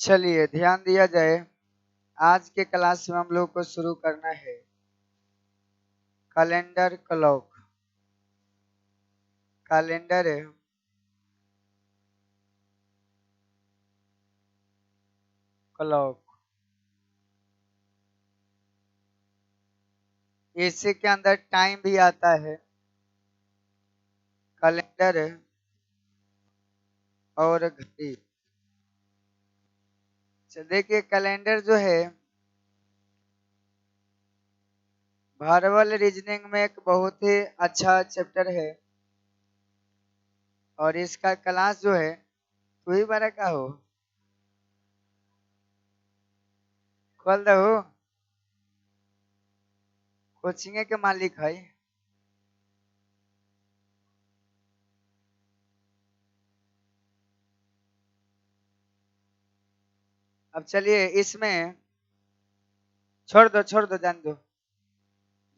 चलिए ध्यान दिया जाए। आज के क्लास में हम लोग को शुरू करना है कैलेंडर क्लॉक। कैलेंडर क्लॉक इसी के अंदर टाइम भी आता है। कैलेंडर और घड़ी। देखिए कैलेंडर जो है वर्बल रीजनिंग में एक बहुत ही अच्छा चैप्टर है और इसका क्लास जो है तू ही बड़ा का हो खोल दो। कोचिंग के मालिक है। अब चलिए इसमें छोड़ दो जान दो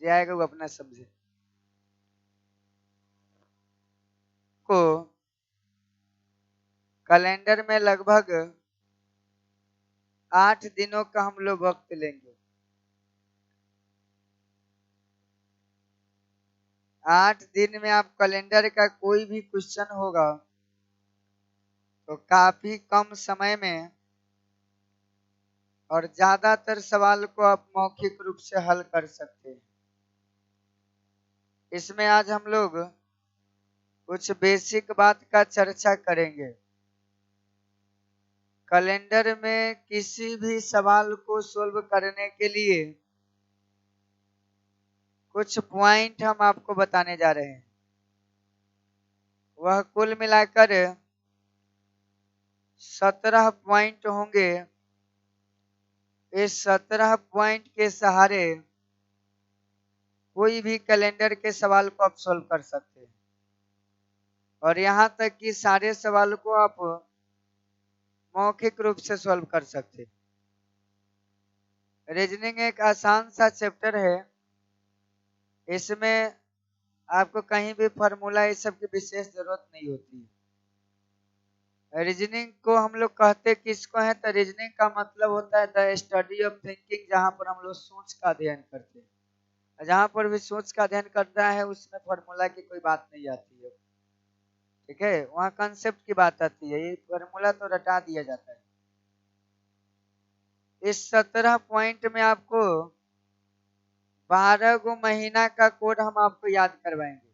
जे आएगा वो अपना समझे। को कैलेंडर में लगभग 8 दिनों का हम लोग वक्त लेंगे। 8 दिन में आप कैलेंडर का कोई भी क्वेश्चन होगा तो काफी कम समय में और ज्यादातर सवाल को आप मौखिक रूप से हल कर सकते हैं। इसमें आज हम लोग कुछ बेसिक बात का चर्चा करेंगे। कैलेंडर में किसी भी सवाल को सोल्व करने के लिए कुछ पॉइंट हम आपको बताने जा रहे हैं। वह कुल मिलाकर 17 पॉइंट होंगे। इस 17 पॉइंट के सहारे कोई भी कैलेंडर के सवाल को आप सोल्व कर सकते हैं और यहाँ तक कि सारे सवाल को आप मौखिक रूप से सोल्व कर सकते हैं। रीजनिंग एक आसान सा चैप्टर है। इसमें आपको कहीं भी फॉर्मूला इस सब की विशेष जरूरत नहीं होती है। रीजनिंग को हम लोग कहते किसको है तो रीजनिंग का मतलब होता है द स्टडी ऑफ थिंकिंग, जहाँ पर हम लोग सोच का अध्ययन करते हैं। जहाँ पर भी सोच का अध्ययन करता है उसमें फॉर्मूला की कोई बात नहीं आती है। ठीक है, वहाँ कंसेप्ट की बात आती है। ये फॉर्मूला तो रटा दिया जाता है। इस 17 पॉइंट में आपको 12 गो महीना का कोड हम आपको याद करवाएंगे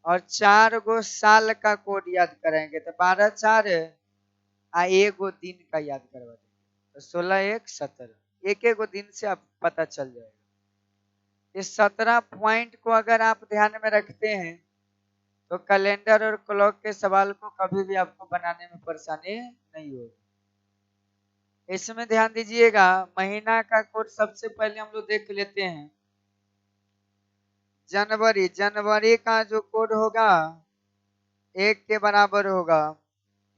और 4 गो साल का कोड याद कराएंगे। तो 12 4 एक गो दिन का याद करवा देंगे तो 16 1 17 एक एक गो दिन से आप पता चल जाएगा। इस 17 पॉइंट को अगर आप ध्यान में रखते हैं तो कैलेंडर और क्लॉक के सवाल को कभी भी आपको बनाने में परेशानी नहीं होगी। इसमें ध्यान दीजिएगा, महीना का कोड सबसे पहले हम लोग देख लेते हैं। जनवरी, जनवरी का जो कोड होगा 1 के बराबर होगा।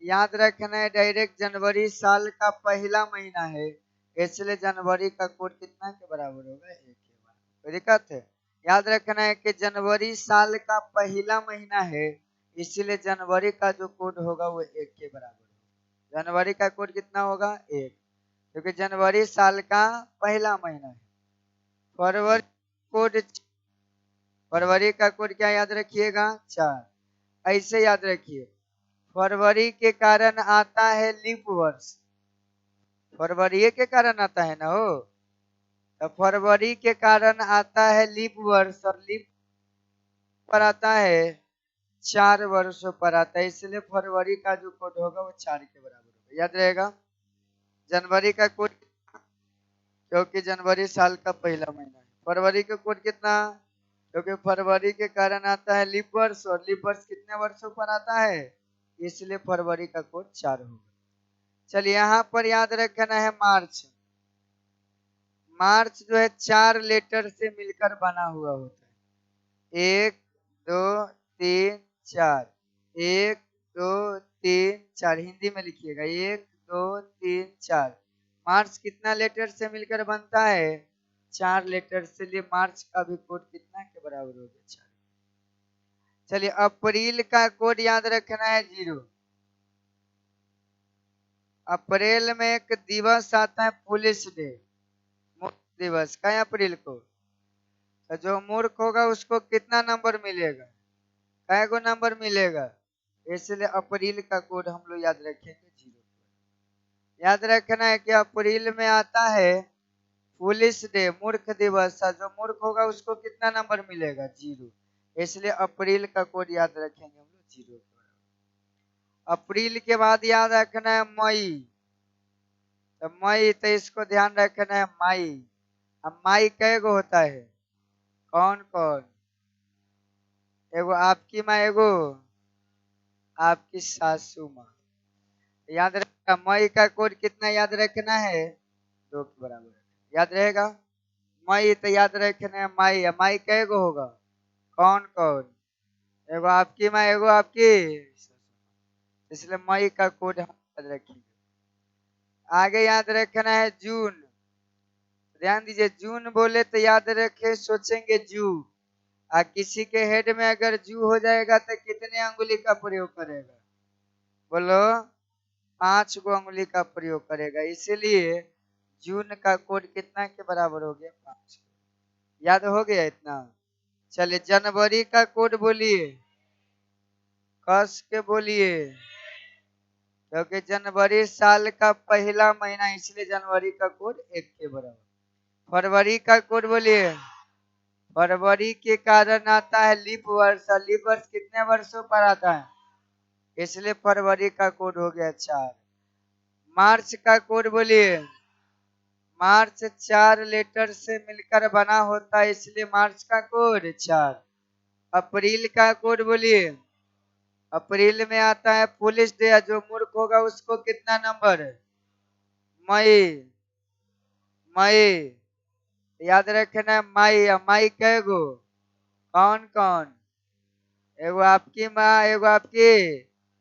याद रखना है डायरेक्ट जनवरी साल का पहला महीना है, इसलिए जनवरी का कोड कितना के बराबर होगा 1 के बराबर। कोई दिक्कत है? याद रखना है कि जनवरी साल का पहला महीना है, इसीलिए जनवरी का जो कोड होगा वो 1 के बराबर होगा। जनवरी का कोड कितना होगा 1, क्योंकि जनवरी साल का पहला महीना है। फरवरी कोड, फरवरी का कोड क्या याद रखिएगा 4। ऐसे याद रखिए, फरवरी के कारण आता है लीप वर्ष। फरवरी के कारण आता है ना हो, तो फरवरी के कारण आता है लीप वर्ष और लीप पर आता है 4 वर्षों पर आता है, इसलिए फरवरी का जो कोड होगा वो 4 के बराबर होगा। याद रहेगा। जनवरी का कोड, क्योंकि जनवरी साल का पहला महीना है। फरवरी का कोड कितना, क्योंकि फरवरी के कारण आता है लीप वर्ष और लीप वर्ष कितने वर्षों पर आता है, इसलिए फरवरी का कोड 4 होगा। चलिए यहाँ पर याद रखना है मार्च। मार्च जो है 4 लेटर से मिलकर बना हुआ होता है। 1 2 3 4, 1 2 3 4, हिंदी में लिखिएगा 1 2 3 4। मार्च कितना लेटर से मिलकर बनता है, 4 लेटर से, लिए मार्च का भी कोड कितना के बराबर होगा 4। चलिए अप्रैल का कोड याद रखना है 0। अप्रैल में एक दिवस आता है पुलिस डे, मूर्ख दिवस, क्या है अप्रैल को। तो जो मूर्ख होगा उसको कितना नंबर मिलेगा, कै गो नंबर मिलेगा। इसलिए अप्रैल का कोड हम लोग याद रखेंगे 0। याद रखना है कि अप्रैल में आता है पुलिस डे, मूर्ख दिवस, जो मूर्ख होगा उसको कितना नंबर मिलेगा 0। इसलिए अप्रैल का कोड याद रखेंगे हम लोग 0। अप्रैल के बाद याद रखना है मई, तो मई तो इसको ध्यान रखना है मई। अब मई कै गो होता है, कौन कौन, एगो आपकी माँ, एगो आपकी सासू माँ। याद रखना मई का कोड कितना याद रखना है, 2 के बराबर याद रहेगा। मई तो याद रखना है मई, मई कै गो होगा, कौन कौन, एगो आपकी माँ, एगो आपकी, इसलिए मई का कोड हम याद रखेंगे। आगे याद रखना है जून। ध्यान दीजिए, जून बोले तो याद रखे सोचेंगे जू, किसी के हेड में अगर जू हो जाएगा तो कितने अंगुली का प्रयोग करेगा, बोलो 5 गो अंगुली का प्रयोग करेगा। इसीलिए जून का कोड कितना के बराबर हो गया, 5। याद हो गया इतना। चलिए जनवरी का कोड बोलिए, कस के बोलिए, क्योंकि जनवरी साल का पहला महीना, इसलिए जनवरी का कोड 1 के बराबर। फरवरी का कोड बोलिए, फरवरी के कारण आता है लीप वर्ष, लीप वर्ष कितने वर्षों पर आता है, इसलिए फरवरी का कोड हो गया 4। मार्च का कोड बोलिए, मार्च 4 लेटर से मिलकर बना होता है, इसलिए मार्च का कोड 4। अप्रैल का कोड बोलिए, अप्रैल में आता है पुलिस डे, जो मूर्ख होगा उसको कितना नंबर, मई, मई याद रखना है मई। मई कै गो, कौन कौन, एगो आपकी माँ, एगो आपकी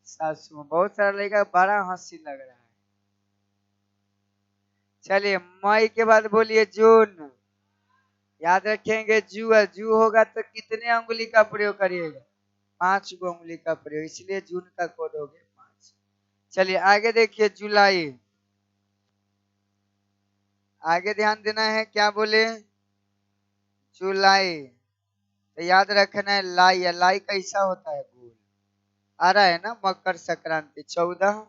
सासू माँ। बहुत सारा लड़का बड़ा हंसी लग रहा है। चलिए मई के बाद बोलिए जून। याद रखेंगे जू, जू होगा तो कितने अंगुली का प्रयोग करिएगा, 5 गो अंगुली का प्रयोग, इसलिए जून का कोड हो गया 5। चलिए आगे देखिए जुलाई। आगे ध्यान देना है, क्या बोले, जुलाई। तो याद रखना है लाई, या लाई कैसा होता है, गोल। आ रहा है ना मकर संक्रांति 14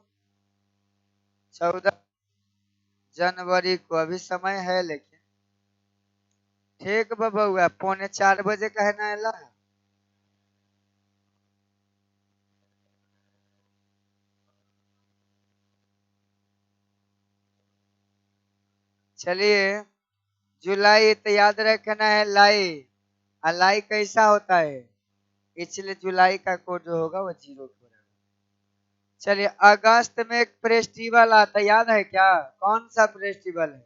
जनवरी को, अभी समय है लेकिन। ठीक बबुआ, 3:45 कहना है ला। चलिए जुलाई तो याद रखना है लाई, लाई कैसा होता है, इसलिए जुलाई का कोड जो होगा वो 0 के बराबर। चलिए अगस्त में एक फेस्टिवल आता है, याद है क्या, कौन सा फेस्टिवल है,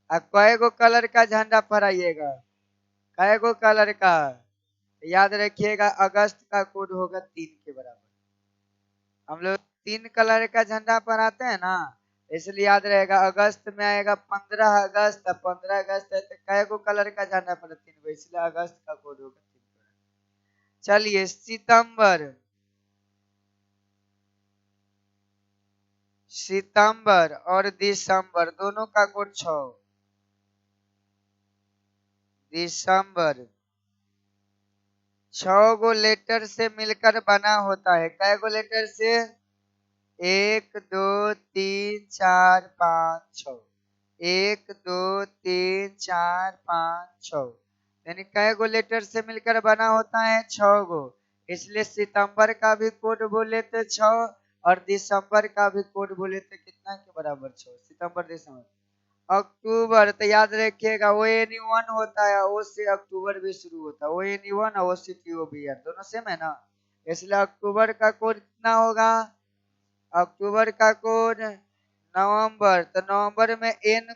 कै गो कलर का झंडा फहराइएगा, कै गो कलर का, याद रखिएगा अगस्त का कोड होगा 3 के बराबर। हम लोग 3 कलर का झंडा फहराते हैं ना, इसलिए याद रहेगा अगस्त में आएगा 15 अगस्त, 15 अगस्त है तो कै गो कलर का झंडा फहरा, 3 गो, इसलिए अगस्त का कोड होगा 3। चलिए सितंबर, सितंबर और दिसंबर दोनों का कोड 6। दिसंबर 6 गो लेटर से मिलकर बना होता है, कै गो लेटर से, 1 2 3 4 5 6, 1 2 3 4 5 6, यानी कै गो लेटर से मिलकर बना होता है 6 गो। इसलिए सितंबर का भी कोड बोले तो 6, और दिसंबर का भी कोड बोले तो कितना के बराबर 6, सितंबर दिसंबर। अक्टूबर तो याद रखिएगा ONE होता है, ओ से अक्टूबर भी शुरू होता है, ONE और OCTOBR दोनों सेम है ना, इसलिए अक्टूबर का कोड कितना होगा, अक्टूबर का कोड नवंबर। तो नवंबर में एन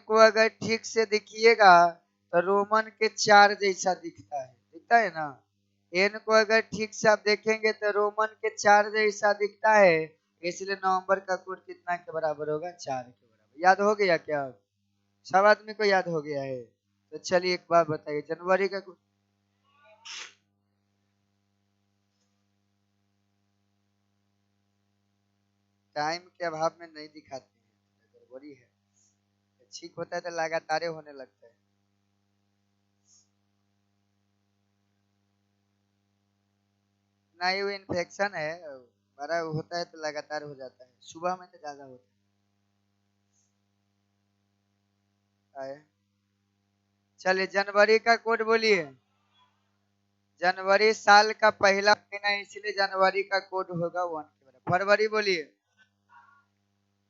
को अगर ठीक से देखिएगा तो रोमन के 4 जैसा दिखता है ना, एन को अगर ठीक से आप देखेंगे तो रोमन के 4 जैसा दिखता है, इसलिए नवंबर का कोड कितना के बराबर होगा, 4 के बराबर। याद हो गया क्या, सब आदमी को याद हो गया है। तो चलिए एक बात बताइए, जनवरी का कोड, टाइम के अभाव में नहीं दिखाते हैं, गड़बड़ी है। ठीक होता है तो लगातार होने लगता है। नहीं, वो इन्फेक्शन है, बड़ा होता है तो लगातार हो जाता है, सुबह में तो ज्यादा होता है। चलिए जनवरी का कोड बोलिए। जनवरी साल का पहला महीना, इसलिए जनवरी का कोड होगा 1 के बराबर। फरवरी बोलिए।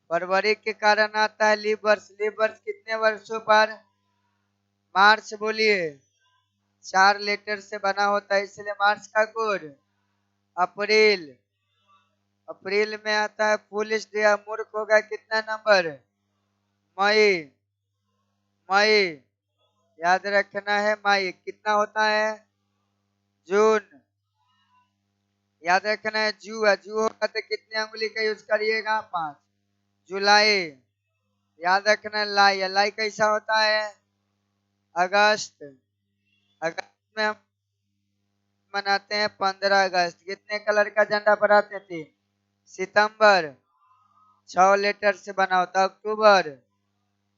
फरवरी के कारण आता है लीप वर्ष। लीप वर्ष कितने वर्षों पर? मार्च बोलिए। 4 लेटर से बना होता है, इसलिए मार्च का कोड। अप्रैल। अप्रैल में आता है पुलिस डे, मूर्ख होगा कितना नंबर? मई। मई याद रखना है, मई कितना होता है? जून याद रखना है। जू है, जू होगा तो कितने उंगली का यूज करिएगा? 5। जुलाई याद रखना है। लाई, लाई कैसा होता है? अगस्त। अगस्त में हम मनाते हैं 15 अगस्त। कितने कलर का झंडा फहराते थे? सितंबर 6 लेटर से बना होता है। अक्टूबर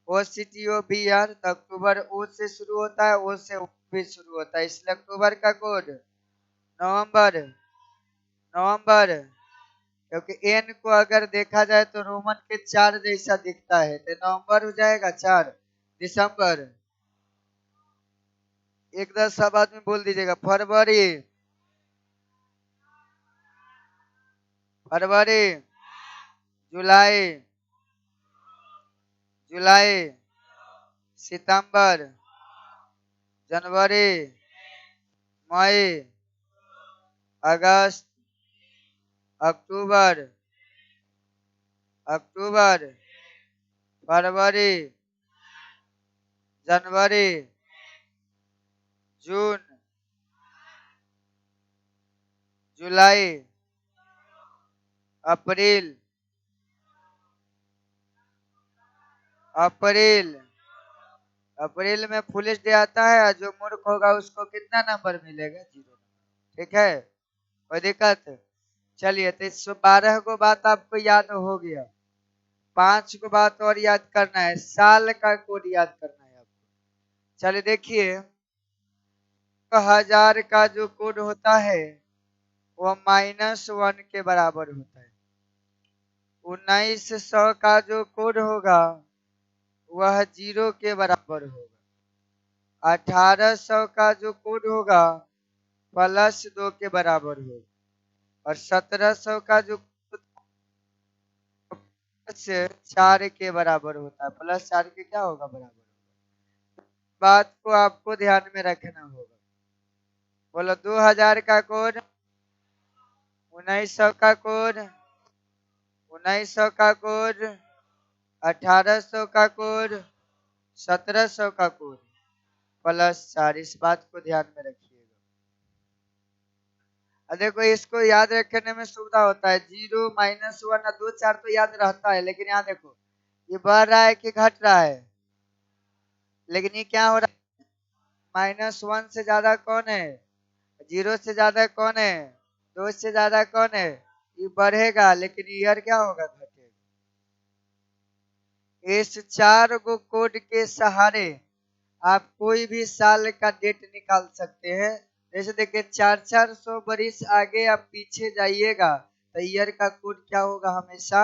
OCTOBR, तो अक्टूबर ओ से शुरू होता है, ओ से भी शुरू होता है, इसलिए अक्टूबर का कोड। नवंबर। नवंबर क्योंकि एन को अगर देखा जाए तो रोमन के 4 जैसा दिखता है, तो नवंबर हो जाएगा 4। दिसंबर, एक दस सब आदमी बोल दीजिएगा। फरवरी। फरवरी। जुलाई। जुलाई। सितंबर। जनवरी। मई। अगस्त। अक्टूबर। अक्टूबर। फरवरी। जनवरी। जून। जुलाई। अप्रैल। अप्रैल। अप्रैल में पुलिस डे आता है, जो मूर्ख होगा उसको कितना नंबर मिलेगा? 0। ठीक है, कोई दिक्कत? चलिए, तो 112 को बात आपको याद हो गया। 5 को बात और याद करना है, साल का कोड याद करना है आपको। चलिए देखिए, 1000 का जो कोड होता है वो -1 के बराबर होता है। 1900 का जो कोड होगा वह 0 के बराबर होगा। 1800 का जो कोड होगा +2 के बराबर होगा। और 1700 का जो 4 के बराबर होता है। +4 के क्या होगा? बराबर होगा। बात को आपको ध्यान में रखना होगा। बोलो 2000 का कोड, 1900 का कोड, 1900 का कोड, 1800 का कोड, 1700 का कोड, +4। इस बात को ध्यान में रखिएगा। देखो, इसको याद रखने में सुविधा होता है। 0 -1 2 4 तो याद रहता है, लेकिन यहाँ देखो ये बढ़ रहा है कि घट रहा है? लेकिन ये क्या हो रहा है? -1 से ज्यादा कौन है? 0 से ज्यादा कौन है? 2 से ज्यादा कौन है? ये बढ़ेगा, लेकिन ईयर क्या होगा? घटेगा। इस 4 को कोड के सहारे आप कोई भी साल का डेट निकाल सकते हैं। जैसे देखिए, 400 बरिस आगे आप पीछे जाइएगा तो ईयर का कोड क्या होगा? हमेशा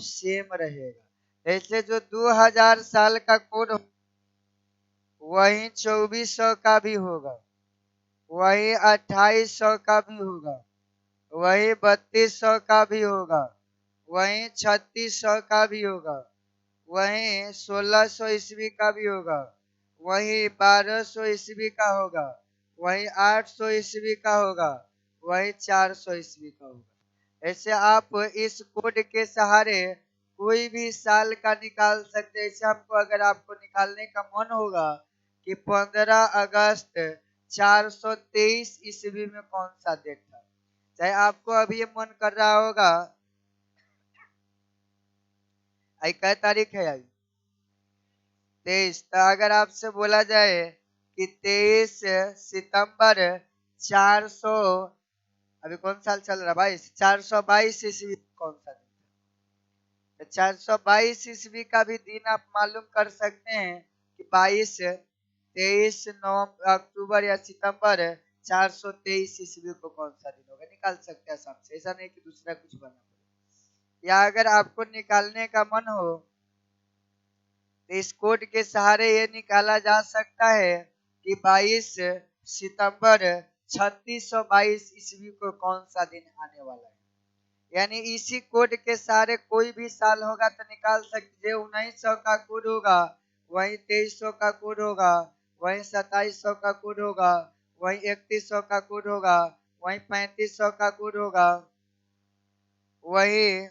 सेम रहेगा। ऐसे जो 2000 साल का कोड वही 2400 का भी होगा, वही 2800 का भी होगा, वही 3200 का भी होगा, वही 3600 का भी होगा, वही 1600 ईस्वी का भी होगा, वही 1200 ईस्वी का होगा, वही 800 ईस्वी का होगा, वही 400 ईस्वी का होगा। ऐसे आप इस कोड के सहारे कोई भी साल का निकाल सकते हैं। ऐसे हमको, अगर आपको निकालने का मन होगा कि 15 अगस्त 423 ईस्वी में कौन सा डेट था, चाहे आपको अभी ये मन कर रहा होगा, आज क्या तारीख है? आज 23। तो अगर आपसे बोला जाए कि 23 सितंबर 400, अभी कौन साल चल रहा है भाई? 422 ईस्वी कौन सा दिन? तो 422 ईस्वी का भी दिन आप मालूम कर सकते हैं कि 22, 23 नवंबर, अक्टूबर या सितंबर 423 ईस्वी को कौन सा दिन होगा, निकाल सकते हैं आसाम से। ऐसा नहीं कि दूसरा कुछ बना पड़े। या अगर आपको निकालने का मन हो तो इस कोड के सहारे ये निकाला जा सकता है कि 22 सितंबर 3622 ईस्वी को कौन सा दिन आने वाला है। यानी इसी कोड के सहारे कोई भी साल होगा तो निकाल सकते। 1900 का कोड होगा, वही 2300 का कोड होगा, वही 2700 का कोड होगा, वही 3100 का कोड होगा, वही 3500 का कोड होगा, वही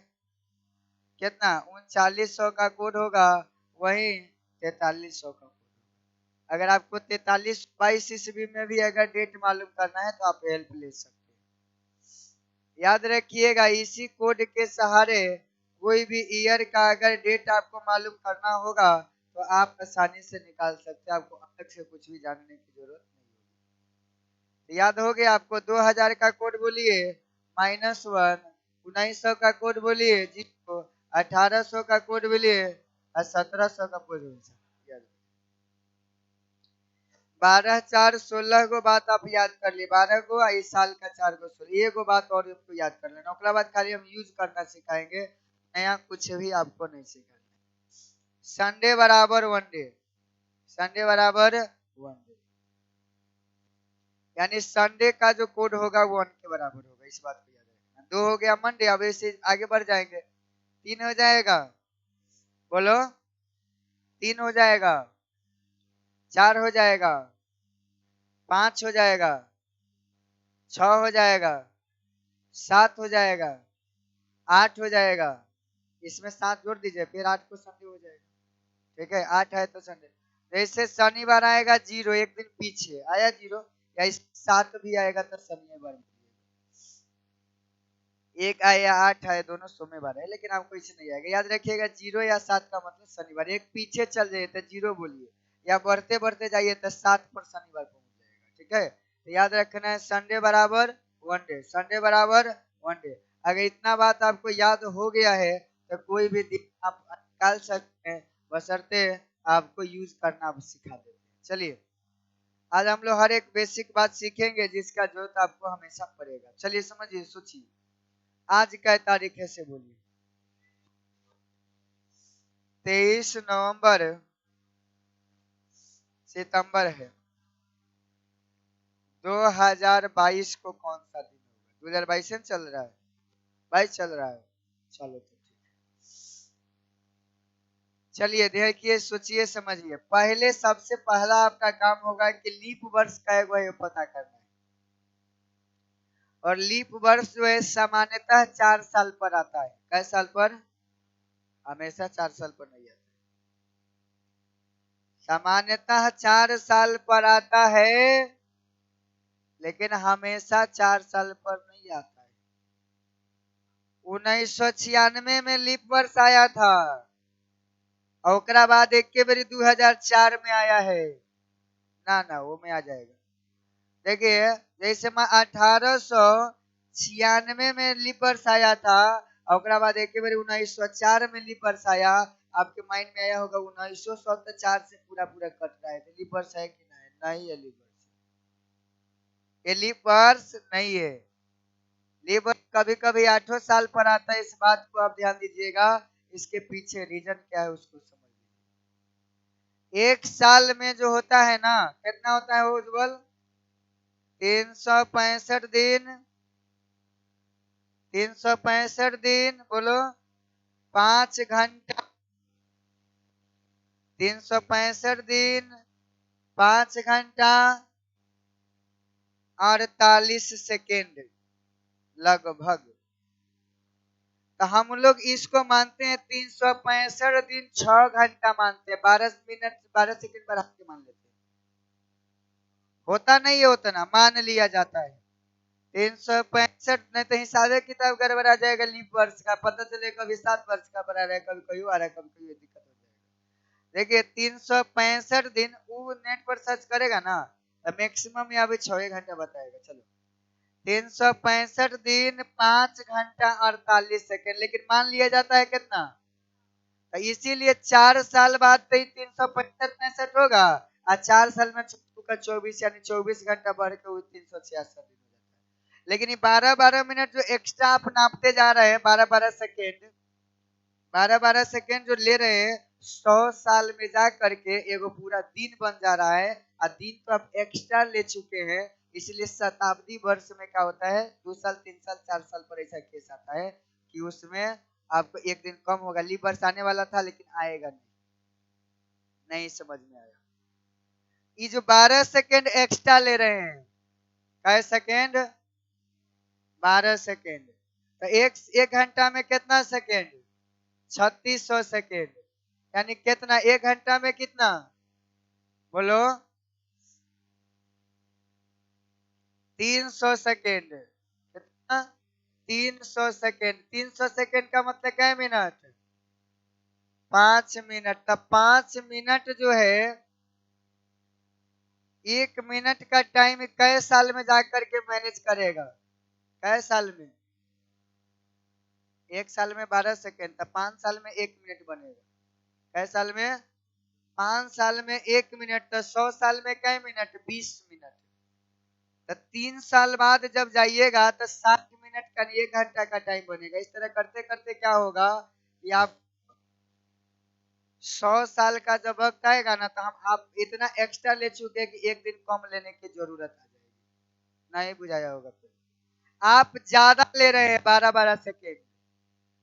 कितना 3900 का कोड होगा, वही 4300 का कोड। अगर आपको 4322 ईस्वी में भी अगर डेट मालूम करना है तो आप हेल्प ले सकते हैं। याद रखिएगा इसी कोड के सहारे कोई भी ईयर का अगर डेट आपको मालूम करना होगा तो आप आसानी से निकाल सकते हैं। आपको अलग से कुछ भी जानने की जरूरत नहीं होगी। याद हो गया आपको। 2000 का कोड बोलिए -1, 1900 का कोड बोलिए 0, 1800 का कोड बोलिए और 1700 का कोड बोलिए। 12 4 16 गो बात आप याद कर लिए, 12 गो इस साल का 4 गो 16, ये गो बात और आपको याद कर लेना। उसके बाद खाली हम यूज करना सिखाएंगे, नया कुछ भी आपको नहीं सिखाना। संडे बराबर वन डे, संडे बराबर वन डे, यानी संडे का जो कोड होगा वो वन के बराबर होगा, इस बात को याद रखना। 2 हो गया मंडे, अब ऐसे आगे बढ़ जाएंगे। 3 हो जाएगा, बोलो 3 हो जाएगा, 4 हो जाएगा, 5 हो जाएगा, 6 हो जाएगा, 7 हो जाएगा, 8 हो जाएगा। इसमें 7 जोड़ दीजिए, फिर 8 को संडे हो जाएगा। ठीक है, 8 है तो संडे। जैसे शनिवार आएगा 0, एक दिन पीछे आया 0, या इस 7 भी आएगा तो शनिवार। एक आया 8 आया, दोनों सोमवार है, लेकिन आपको इसे नहीं आएगा। याद रखिएगा 0 या 7 का मतलब शनिवार। एक पीछे चल जाइए तो 0 बोलिए, या बढ़ते बढ़ते जाइए तो 7 पर शनिवार पहुंच जाएगा। ठीक है, तो याद रखना है संडे बराबर वन डे, संडे बराबर वन डे। अगर इतना बात आपको याद हो गया है तो कोई भी दिन आप निकाल सकते हैं, बशर्ते आपको यूज करना आप सिखा देते हैं। चलिए आज हम लोग हर एक बेसिक बात सीखेंगे जिसका जरूरत आपको हमेशा पड़ेगा। चलिए समझिए, सोचिए आज क्या तारीख है से बोलिए। 23 नवंबर सितंबर है। 2022 को कौन सा दिन होगा? 2022 चल रहा है, 22 चल रहा है। चलो तो ठीक है। चलिए देखिए, सोचिए, समझिए। पहले सबसे पहला आपका काम होगा कि लीप वर्ष का है पता करना है। और लीप वर्ष जो है सामान्यतः 4 साल पर आता है। कै साल पर? हमेशा 4 साल पर नहीं आता, सामान्यतः 4 साल पर आता है, लेकिन हमेशा 4 साल पर नहीं आता है। 1996 में लीप वर्ष आया था, और ओकरा बाद एक के बारी 2004 में आया है। ना ना, वो में आ जाएगा। देखिए जैसे 1896 में लीप वर्ष आया था, और ओकरा बाद एक के बारी 1904 में लीप वर्ष आया। आपके माइंड में आया होगा 1904 से पूरा पूरा कट रहा है, तो लीप वर्ष है कि नहीं? नहीं है लीप वर्ष, ये लीप वर्ष नहीं है। लीप वर्ष कभी कभी 8 साल पर आता है, इस बात को आप ध्यान दीजिएगा। इसके पीछे रीजन क्या है उसको समझिए। एक साल में जो होता है ना, कितना होता है उज्जवल? 365 दिन, 365 दिन, बोलो 5 घंटा, 365 दिन 5 घंटा 48 सेकेंड लगभग। तो हम लोग इसको मानते हैं 365 दिन 6 घंटा मानते हैं, 12 मिनट 12 सेकेंड बढ़ा के मान लेते हैं। होता नहीं है उतना, मान लिया जाता है 365। नहीं तो हिसाबे किताब गड़बड़ा जाएगा। लीप वर्ष का पता चले कभी 7 वर्ष का बना रहा है, कभी कोई आ रहा है, कभी कोई दिक्कत हो जाएगा। देखिए 365 दिन, वो नेट पर सर्च करेगा ना तो मैक्सिमम यहाँ पे 6 घंटा बताएगा। चलो 365 दिन 5 घंटा 48 सेकेंड, लेकिन मान लिया जाता है कितना? तो इसीलिए 4 साल बाद तो 365 होगा, और 4 साल में का 24 यानी 24 घंटा बढ़ के 366 दिन हो जाता है। लेकिन ये 12-12 मिनट जो एक्स्ट्रा आप नापते जा रहे हैं, 12-12 सेकेंड, 12-12 सेकेंड जो ले रहे हैं, 100 साल में जा करके एगो पूरा दिन बन जा रहा है, और दिन तो आप एक्स्ट्रा ले चुके हैं। इसलिए शताब्दी वर्ष में क्या होता है, 2 साल 3 साल 4 साल पर ऐसा केस आता है कि उसमें आपको एक दिन कम होगा। लीप वर्ष आने वाला था लेकिन आएगा नहीं। नहीं समझ में आया? ये जो 12 सेकेंड एक्स्ट्रा ले रहे हैं, कै सेकेंड, 12 सेकेंड, तो एक घंटा में कितना सेकेंड, 3600 सेकेंड, यानी कितना, एक घंटा में कितना, बोलो, 300 सेकेंड। कितना, 300 सेकेंड। 300 सेकेंड का मतलब क्या मिनट, 5 मिनट। तब 5 मिनट जो है, 1 मिनट का टाइम कै साल में जाकर के मैनेज करेगा, कै साल में, 1 साल में 12 सेकेंड, तब 5 साल में 1 मिनट बनेगा। कै साल में, 5 साल में 1 मिनट, तो 100 साल में कै मिनट, 20 मिनट। तो 3 साल बाद जब जाइएगा तो 60 मिनट का 1 घंटा का टाइम बनेगा। इस तरह करते करते क्या होगा कि आप 100 साल का जब वक्त आएगा ना, तो आप इतना एक्स्ट्रा ले चुके हैं कि एक दिन कम लेने की जरूरत आ जाएगी। नहीं बुझाया होगा फिर, आप ज्यादा ले रहे हैं 12-12 सेकेंड,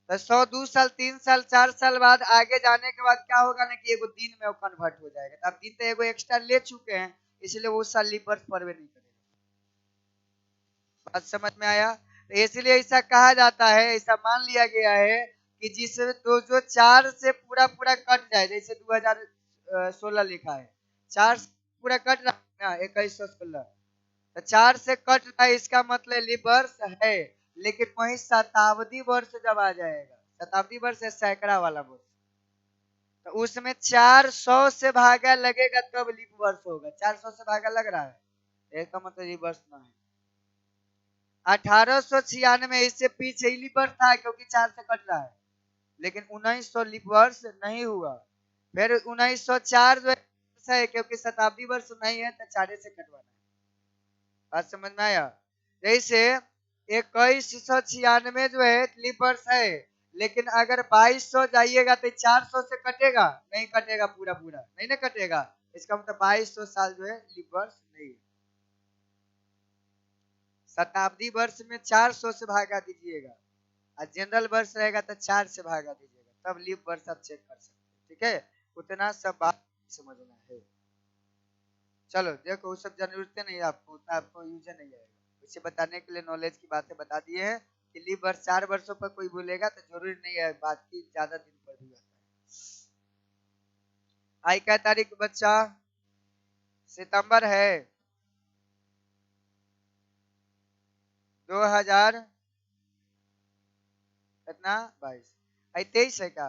तो 100 2 साल 3 साल 4 साल बाद आगे जाने के बाद क्या होगा ना कि एगो दिन में वो कन्वर्ट हो जाएगा। तो आप दिन तो एगो एक्स्ट्रा ले चुके हैं, इसलिए वो साल लीपर परवे नहीं करेगा। बात समझ में आया? तो इसलिए ऐसा कहा जाता है, ऐसा मान लिया गया है कि जिसमें तो जो 4 से पूरा पूरा कट जाए, जैसे 2016 लिखा है, 4 से पूरा कट रहा है ना, 2116, तो 4 से कट रहा है, इसका मतलब लीप वर्ष है। लेकिन वही शताब्दी वर्ष जब आ जाएगा, शताब्दी वर्ष है सैकड़ा वाला वर्ष, तो उसमें 400 से भागा लगेगा तब लीप वर्ष होगा। 400 से भागा लग रहा है, इसका मतलब लीप वर्ष ना है। 1896 इससे पीछे ही लीप वर्ष था, क्योंकि 4 से कट रहा है, लेकिन 1900 लीप वर्ष नहीं हुआ। फिर 1904 जो है, क्योंकि शताब्दी वर्ष नहीं है तो 4 से कटवाना है। बात समझ में आया? जैसे 2196 जो है लीप वर्ष है, लेकिन अगर 2200 जाइएगा तो 400 से कटेगा, नहीं कटेगा, पूरा पूरा नहीं ना कटेगा। इसका मतलब 2200 साल जो है लीप वर्ष नहीं है। शताब्दी वर्ष में 400 से भागा दीजिएगा, और जनरल वर्ष रहेगा तो 4 से भागा दीजिएगा, तब लीप वर्ष आप चेक कर सकते हैं। ठीक है, उतना सब बात समझना है। चलो देखो, वो सब जरूरत नहीं है आपको, उतना आपको यूज नहीं आएगा। इसे बताने के लिए नॉलेज की बातें बता दिए हैं कि लीप वर्ष 4 वर्षों पर कोई बोलेगा तो जरूरी नहीं है बात की, ज्यादा दिन पर भी आता है। आई क्या तारीख बच्चा, सितंबर है 2000 कितना, 22, आई 23 है क्या?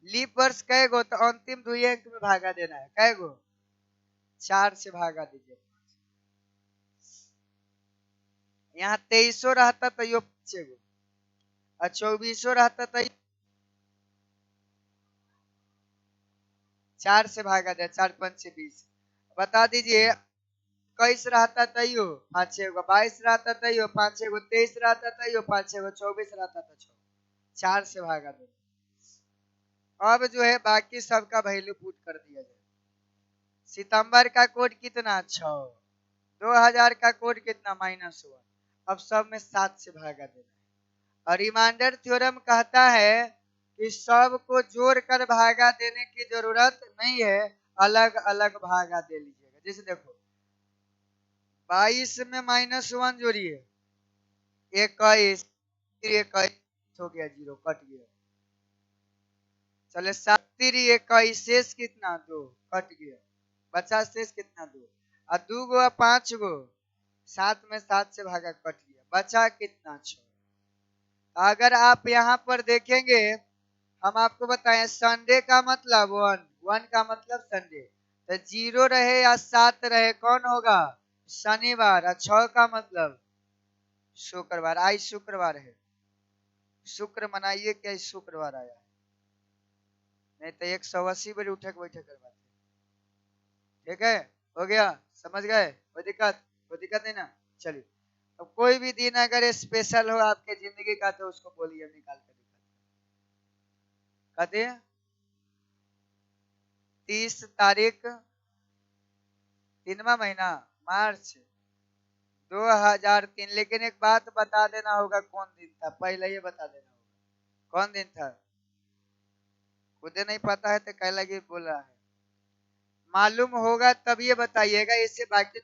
लीप वर्ष कै गो, तो अंतिम 2 अंक में भागा देना है, कै गो, 4 से भागा दीजिए। यहाँ 2300 रहता तो यो 5 गो, और 2400 रहता तो 4 से भागा दे, 4 5 20, बता दीजिए। 21 रहता तैयो 5 गो, 22 रहता तैयो 5 गो, 23 रहता तैयो 5 गो, 24 रहता तो 6, 4 से भागा दो। अब जो है बाकी सबका वैल्यू पुट कर दिया जाए। सितंबर का कोड कितना, 6, 2000 का कोड कितना, -1, अब सब में 7 से भागा देना है। और रिमाइंडर थ्योरम कहता है कि सब को जोड़ कर भागा देने की जरूरत नहीं है, अलग अलग भागा दे लीजिएगा। जैसे देखो 22 में -1 जोड़िए, 21, 21 हो गया, 0 कट गया। चले 7 21, शेष कितना, 2 कट गया, बचा शेष कितना, 2, और 2 गो 5 गो, 7 में 7 से भागा कट गया, बचा कितना, 6। अगर आप यहाँ पर देखेंगे, हम आपको बताएं संडे का मतलब 1, 1 का मतलब संडे, तो 0 रहे या 7 रहे कौन होगा, शनिवार, और 6 का मतलब शुक्रवार। आज शुक्रवार है, शुक्र मनाइए क्या इस शुक्रवार आया है, नहीं तो 180 बजे उठक बैठक करवाते। ठीक है, हो गया, समझ गए? कोई दिक्कत नहीं ना। चलिए, अब कोई भी दिन अगर स्पेशल हो आपके जिंदगी का तो उसको बोलिए, निकाल कर कहते हैं 30 तारीख, 3वां महीना, मार्च 2003। लेकिन एक बात बता देना होगा, कौन दिन था, पहले ही बता देना होगा कौन दिन था। खुद नहीं पता है तो कह लगी बोल रहा है, मालूम होगा तब ये बताइएगा, इससे बाकी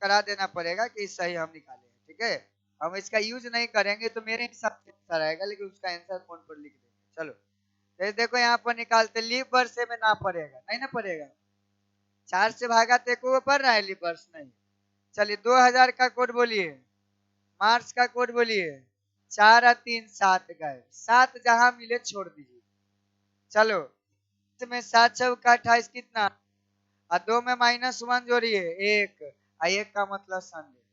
करा देना पड़ेगा कि सही हम निकाले हैं। ठीक है, हम इसका यूज नहीं करेंगे तो मेरे हिसाब से आंसर आएगा, लेकिन उसका आंसर फोन पर लिख देंगे। चलो, तो देखो यहाँ पर निकालते, लीप वर्ष में ना पड़ेगा, नहीं ना पड़ेगा, 4 से भागा तो एको पड़ रहा है, लीप वर्ष नहीं। चलिए 2000 का कोड बोलिए, मार्च का कोड बोलिए, 4 और 3 7 गए, 7 जहां मिले छोड़ दीजिए। चलो, इसमें 7 चौका 28 कितना, और 2 में -1 जोड़िए 1, और 1 का मतलब संडे।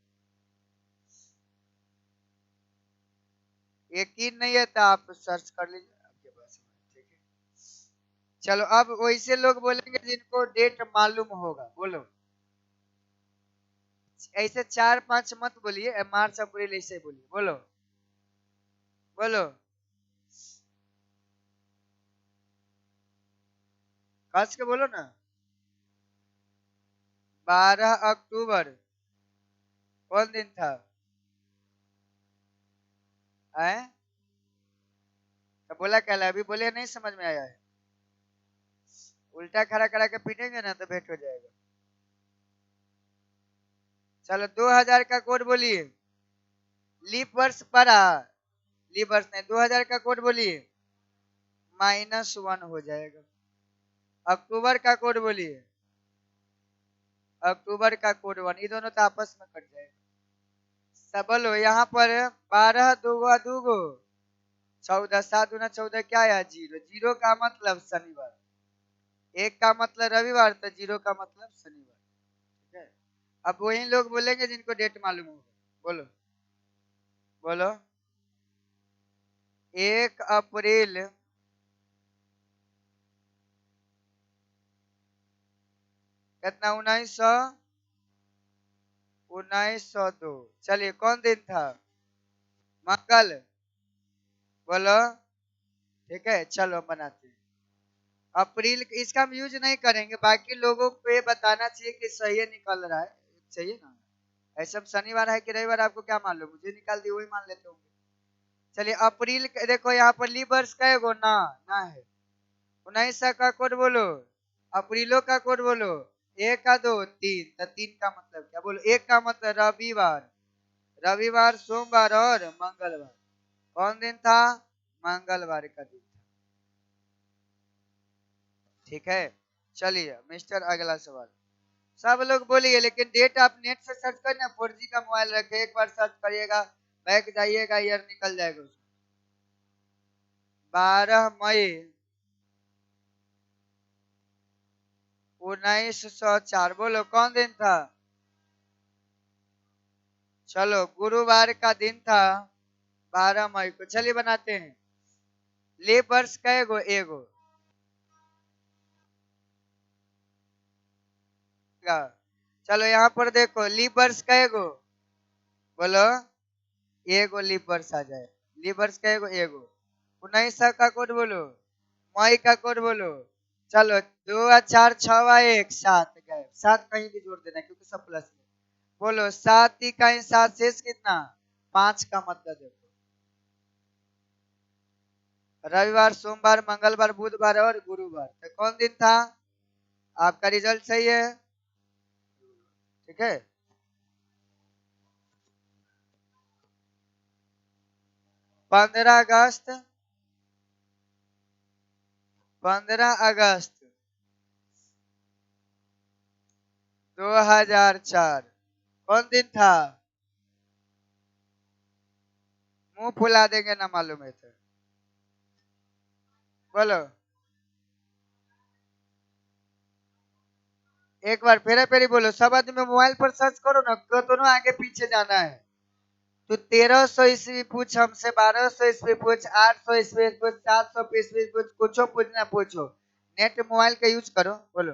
यकीन नहीं है तो आप सर्च कर लीजिए आपके पास। ठीक है, चलो अब वैसे लोग बोलेंगे जिनको डेट मालूम होगा, बोलो। ऐसे 4 5 मत बोलिए, मार्च अप्रैल ऐसे बोलिए, बोलो बोलो, कस के बोलो ना। 12 अक्टूबर कौन दिन था? आए तो बोला क्या, अभी बोले नहीं समझ में आया है, उल्टा खड़ा करा के पीटेंगे ना तो भेंट हो जाएगा। चलो 2000 का कोड बोलिए, लीप वर्ष पड़ा, लीप वर्ष नहीं, 2000 का कोड बोलिए, -1 हो जाएगा। अक्टूबर का कोड बोलिए, अक्टूबर का कोड 1, ये दोनों तो आपस में कट जाएगा। सब बोलो यहाँ पर, 12 दूगो दूगो 14, 7 दूना 14, क्या आया? 0। 0 का मतलब शनिवार, 1 का मतलब रविवार, तो 0 का मतलब शनिवार। ठीक है, अब वही लोग बोलेंगे जिनको डेट मालूम होगा, बोलो बोलो। 1 अप्रैल कितना? 1902। चलिए कौन दिन था? मंगल, बोलो। ठीक है, चलो बनाते हैं। अप्रैल इसका हम यूज नहीं करेंगे, बाकी लोगों को ये बताना चाहिए कि सही निकल रहा है, चाहिए ना। ऐसा शनिवार है कि रविवार आपको क्या मालूम, मुझे निकाल दी वही मान लेते होंगे। चलिए अप्रैल, देखो यहाँ पर लीबर्स का एगो ना ना है। 19 का कोड बोलो, अप्रैलो का कोड बोलो, 1 का 2 3, तो 3 का मतलब क्या, बोलो। 1 का मतलब रविवार, रविवार सोमवार और मंगलवार, कौन दिन था? मंगलवार का दिन। ठीक है, चलिए मिस्टर अगला सवाल। सब लोग बोलिए, लेकिन डेट आप नेट से सर्च करना, 4G का मोबाइल रखे, एक बार सर्च करिएगा, बैक जाइएगा, ईयर निकल जाएगा उसमें। 12 मई 1904, बोलो कौन दिन था? चलो गुरुवार का दिन था, 12 मई को। चलिए बनाते हैं, लेबर्स का एगो एगो, चलो यहाँ पर देखो, लीबर्स का एगो, बोलो। एगो लीबर्स आ जाए, लीबर्स का एगो एगो। 19 का कोड बोलो, मई का कोड बोलो। चलो 2 और 4 6 और 1 7 गए, 7 कहीं भी जोड़ देना क्योंकि सब प्लस में। बोलो 7 ही कहीं 7 शेष कितना? 5 का मतलब देखो, रविवार सोमवार मंगलवार बुधवार और गुरुवार, तो कौन दिन था? आपका रिजल्ट सही है। ठीक है, 15 अगस्त, 15 अगस्त 2004 कौन दिन था? मुंह फुला देंगे ना मालूम है तो, बोलो। एक बार फिर बोलो, सब आदमी मोबाइल पर सर्च करो ना, दोनों आगे पीछे जाना है। तू 1300 ईस्वी पूछ हमसे, 1200 ईस्वी पूछ, 800 ईस्वी पूछ, 700 ईस्वी पूछ, कुछो पूछना पूछो। नेट मोबाइल का यूज करो, बोलो।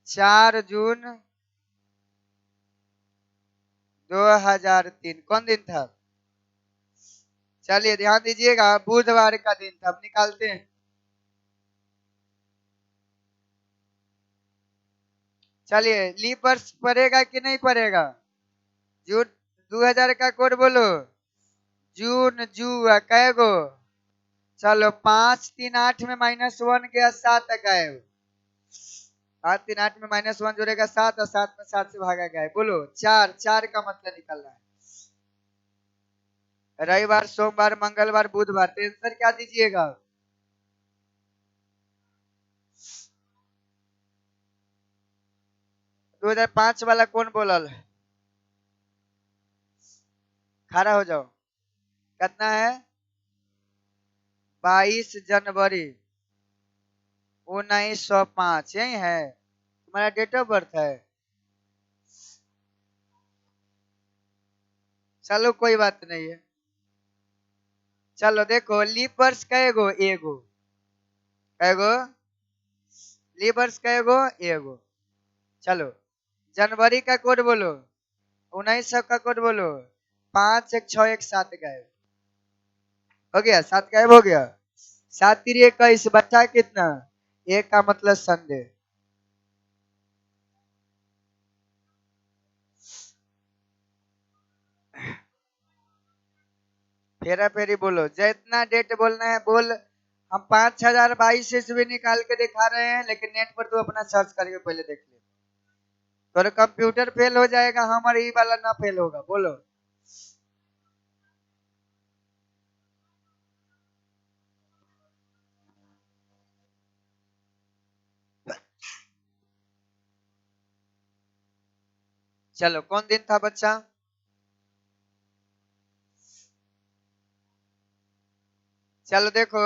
4 जून 2003 कौन दिन था? चलिए ध्यान दीजिएगा, बुधवार का दिन था। अब निकालते हैं। चलिए लीप वर्ष पड़ेगा कि नहीं पड़ेगा? जून 2000 का कोड बोलो। जून जू कै गो? चलो 5 3 8 में -1 गया, 7 गायब। 5 3 8 में -1 जुड़ेगा 7, और 7 में 7 से भागा गया। बोलो 4, 4 का मतलब निकलना है। रविवार, सोमवार, मंगलवार, बुधवार। तो आंसर क्या दीजिएगा? 2005 वाला कौन बोलल? खड़ा हो जाओ। कितना है? 22 जनवरी 1905 यही है तुम्हारा डेट ऑफ बर्थ है। चलो कोई बात नहीं है। चलो देखो लीप वर्ष कैगो? एगो। कैगो लीप वर्ष? कैगो? एगो। चलो जनवरी का कोड बोलो। 1900 का कोड बोलो। 5 1 6 1 7 गायब हो गया। 7 गायब हो गया। 7 3 21 बचा कितना? एक का मतलब संडे। फेरा फेरी बोलो, जितना डेट बोलना है बोल। हम 5022 ईस्वी निकाल के दिखा रहे हैं, लेकिन नेट पर तू अपना सर्च करके पहले देख ले। तो कंप्यूटर फेल हो जाएगा, हमारे ये वाला ना फेल होगा। बोलो। चलो कौन दिन था बच्चा? चलो देखो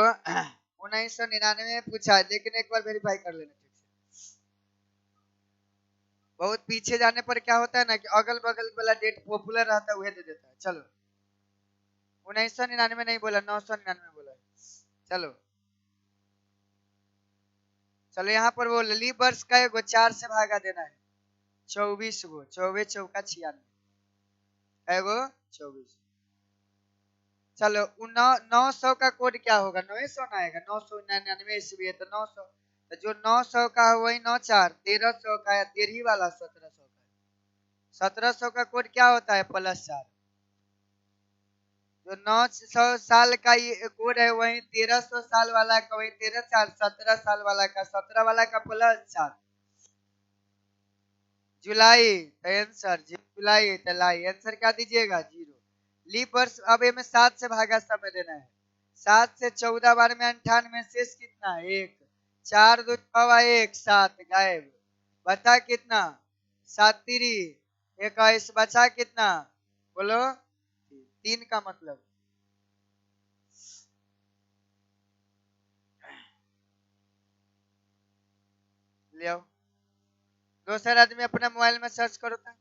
1999 में पूछा है, लेकिन एक बार वेरीफाई कर लेना ठीक से। बहुत पीछे जाने पर क्या होता है ना कि अगल बगल वाला डेट पॉपुलर रहता है, वह दे देता है। चलो 1999 नहीं बोला, 999 बोला है। चलो चलो यहाँ पर वो लीप वर्ष का एगो 4 से भागा देना है। 24 गो। 24 चौका 96। एगो 24। चलो 900 का कोड क्या होगा? 900 ना आएगा। 999 ईस्वी है तो 900। तो जो 900 का है वही 94। 1300 का है 13 वाला 1700 का। 1700 का कोड क्या होता है? +4। जो 900 साल का ये कोड है वही 1300 साल वाला का, वही 13 4 17 साल वाला का, 17 वाला का +4। जुलाई तो आंसर जुलाई तलाई। आंसर क्या दीजिएगा? 0। लीप वर्ष अब ये में 7 से भागा समय देना है। 7 से 14 बार में 98 शेष कितना? 1। 4 2 6 1 7 गायब। बचा कितना? 7 3 21 बचा कितना? बोलो। 3 का मतलब। ले आओ। दूसरा आदमी अपना मोबाइल में सर्च करो था।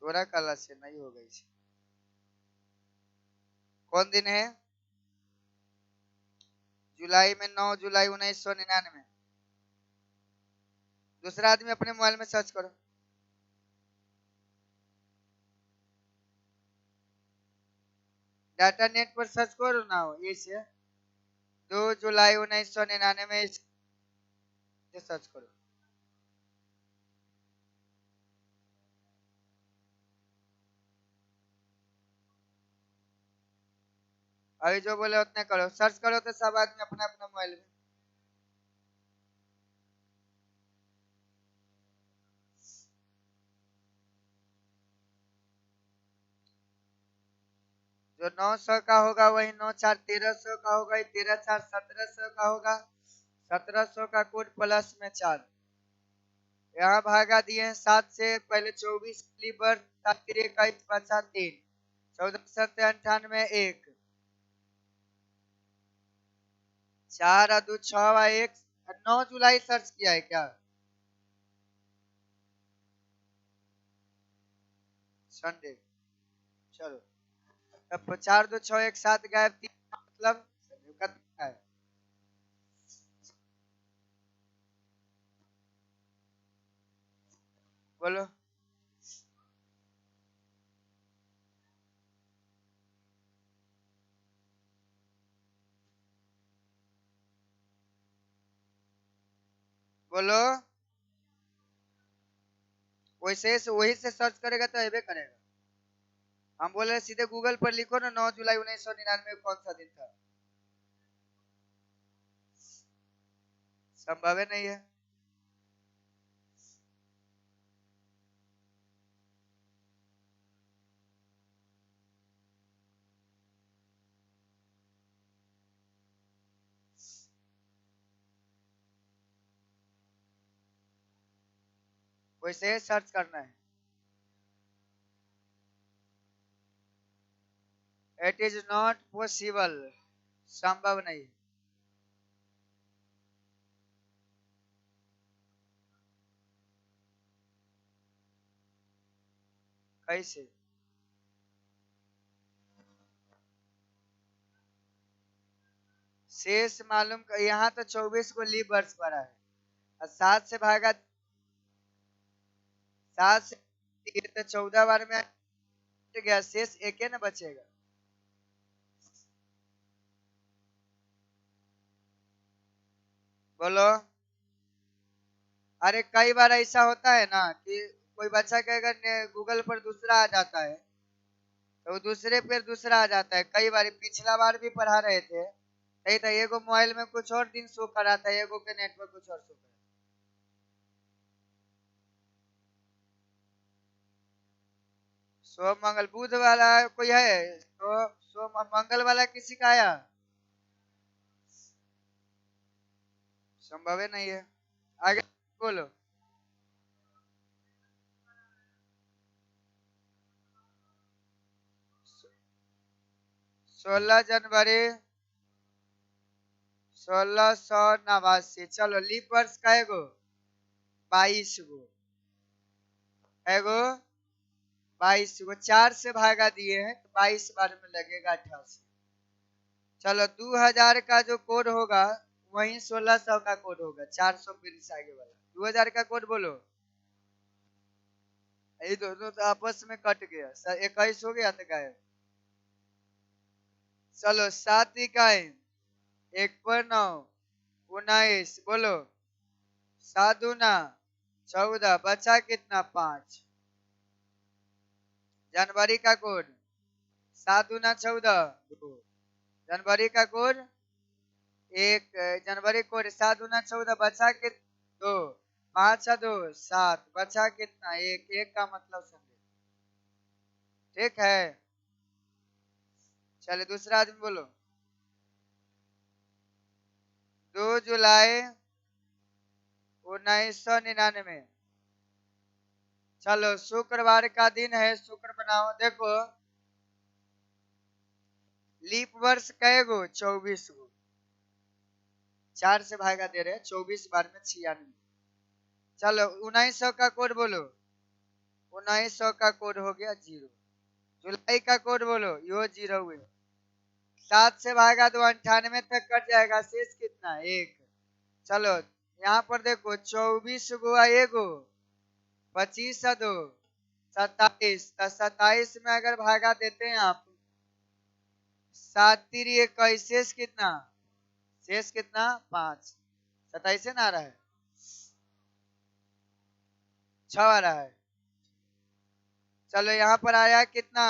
तोरा कला से नहीं हो गई। कौन दिन है? जुलाई में 9 जुलाई 1999। दूसरा आदमी अपने मोबाइल में सर्च करो। डाटा नेट पर सर्च करो ना हो ये से। 2 जुलाई 1999 में सर्च करो। अभी जो बोले उतने करो। सर्च करो तो सब आदमी अपना अपना मोबाइल में। जो 900 का होगा वही 9 4 1300 का होगा, 13 4 1700 का होगा। 1700 का कोड +4। यहाँ भागा दिए 7 से पहले 24 लीबर 7 3 21 बचा 3। 14 7 98 1। 4 2 6 1 9 जुलाई सर्च किया है क्या? संडे। चलो, अब 4 2 6 एक साथ गायब, 3 मतलब संडे का है। बोलो। बोलो। वही से सर्च करेगा तो अबे करेगा। हम बोले सीधे गूगल पर लिखो ना, 9 जुलाई 1999 कौन सा दिन था। संभव है नहीं है। वैसे सर्च करना है। It is not possible. संभव नहीं। कैसे? शेष मालूम यहाँ तो 24 को लीप वर्ष पड़ा है, और 7 से ये तो 14 बार में हट गया, शेष एक ही ना बचेगा। बोलो। अरे कई बार ऐसा होता है ना कि कोई बच्चा के अगर गूगल पर दूसरा आ जाता है तो वो दूसरे पर दूसरा आ जाता है। कई बार पिछला बार भी पढ़ा रहे थे, नहीं था, एगो मोबाइल में कुछ और दिन शो करा था, एगो के नेट पर कुछ और शो करा। सोम मंगल बुध वाला कोई है तो सोम मंगल वाला किसी का आया? संभव है नहीं है। आगे बोलो। 16 जनवरी 1689। चलो लीप वर्ष का एगो 22 गो, एगो 22 गो, 4 से भागा दिए हैं तो 22 बार में लगेगा 88। चलो 2000 का जो कोड होगा वही 1600 का कोड होगा, 400 फिर से आगे वाला 2000 का कोड बोलो। ये दोनों तो आपस में कट गया, 21 हो गया तो गायब। चलो 7 इकाई 1 पर 9 19। बोलो। 7 दूना 14, बचा कितना? 5। जनवरी का कोड 7 दूना 14 2। जनवरी का कोड 1। जनवरी कोड 7 दूना 14, बचा के 2। 5 और 2 7, बचा कितना? 1। 1 का मतलब संडे। ठीक है। चलिए दूसरा आदमी बोलो। 2 जुलाई 1999। चलो शुक्रवार का दिन है, शुक्र बनाओ। देखो लीप वर्ष कई गो? 24 गो। 4 से भागा दे रहे, 24 बार में 96। चलो 1900 का कोड बोलो। 1900 का कोड हो गया 0। जुलाई का कोड बोलो, यो 0 हुए। 7 से भागा दो 98 तक कट जाएगा, शेष कितना? 1। चलो यहाँ पर देखो 24 गुआ एगो, 25 और 2 27। 27 में अगर भागा देते हैं आप, 7 3 21, शेष कितना? शेष कितना? 5। 27 से ना आ रहा है, 6 आ रहा है। चलो यहाँ पर आया कितना?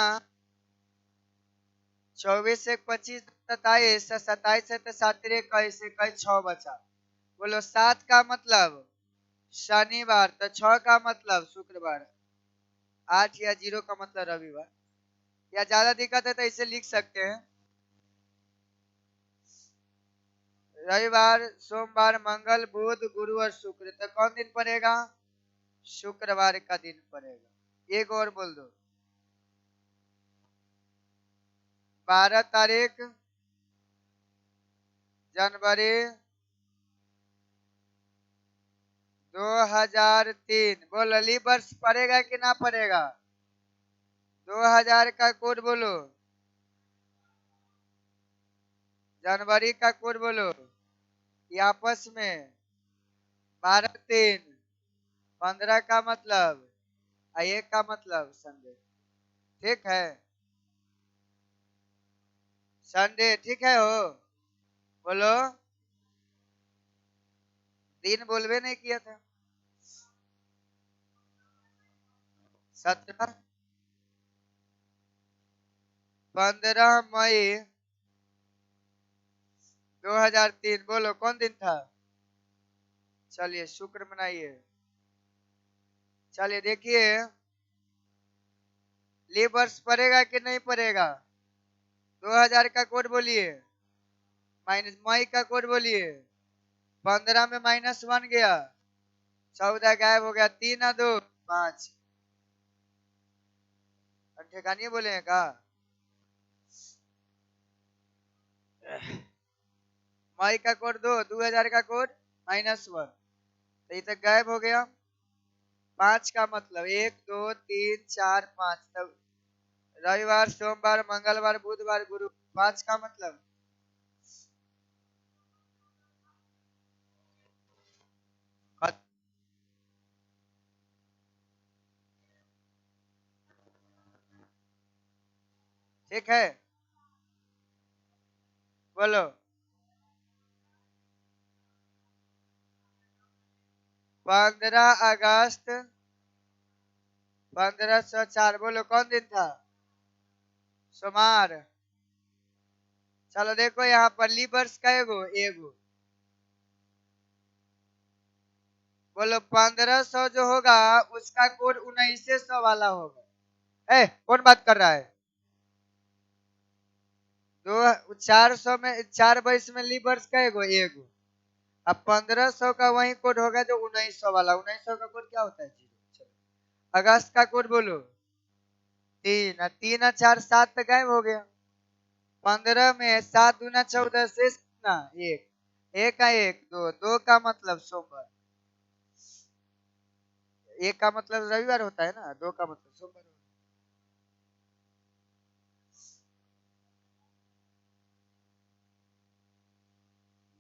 24 से 25 27, 27 है तो 7 3 21, 21 6 बचा। बोलो 7 का मतलब शनिवार, तो 6 का मतलब शुक्रवार, 8 या 0 का मतलब रविवार। या ज्यादा दिक्कत है तो इसे लिख सकते हैं, रविवार सोमवार मंगल बुध गुरु और शुक्र, तो कौन दिन पड़ेगा? शुक्रवार का दिन पड़ेगा। एक और बोल दो। 12 तारीख जनवरी 2003 बोलो लीप वर्ष पड़ेगा कि ना पड़ेगा? 2000 का कोड बोलो, जनवरी का कोड बोलो। ये आपस में 12 3 15 का मतलब, एक का मतलब संडे। ठीक है, संडे ठीक है हो। बोलो, दिन बोलबे नहीं किया था। 17 15 मई 2003 बोलो कौन दिन था? चलिए शुक्र मनाइए। चलिए देखिए लीप वर्ष पड़ेगा कि नहीं पड़ेगा? 2000 का कोड बोलिए, माइनस मई का कोड बोलिए। 15 में -1 गया, 14 गायब हो गया, 3 और 2 5। ठेकानिए बोले हैं का? मई का कोड 2, 2000 का कोड -1, तो ये तक गायब हो गया। 5 का मतलब 1 2 3 4 5, तब रविवार सोमवार मंगलवार बुधवार गुरु। 5 का मतलब ठीक है। बोलो 15 अगस्त 1504 बोलो कौन दिन था? सोमवार। चलो देखो यहाँ पर लीप वर्ष का एगो बोलो 1500 जो होगा उसका कोड 1900 वाला होगा। कौन बात कर रहा है? 400 में 4 22 में लीप वर्ष का एगो। अब 1500 का वही कोड होगा जो 1900 वाला। 1900 का कोड क्या होता है? 0। चलो अगस्त का कोड बोलो। 3 3 और 4 7 तक गायब हो गया। 15 में 7 दूना 14 से कितना? 1 1 का 1 2 2 का मतलब सोमवार। 1 का मतलब रविवार होता है ना, 2 का मतलब सोमवार।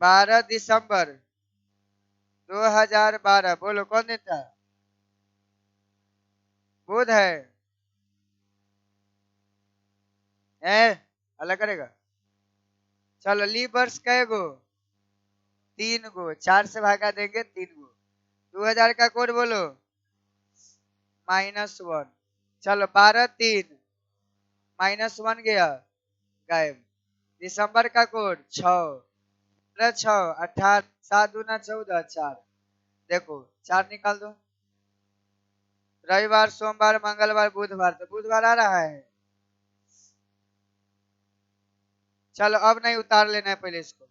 12 दिसंबर 2012 बोलो कौन दिन था? बुध है। अलग करेगा। चलो लीप वर्ष कै गो? 3 गो। 4 से भागा देंगे 3 गो। 2000 का कोड बोलो। -1। चलो 12 3 -1 गया, गायब। दिसंबर का कोड 6 6 18 7 दूना 14 4। देखो 4 निकाल दो। रविवार सोमवार मंगलवार बुधवार, तो बुधवार आ रहा है। चलो अब नहीं उतार लेना है पहले इसको।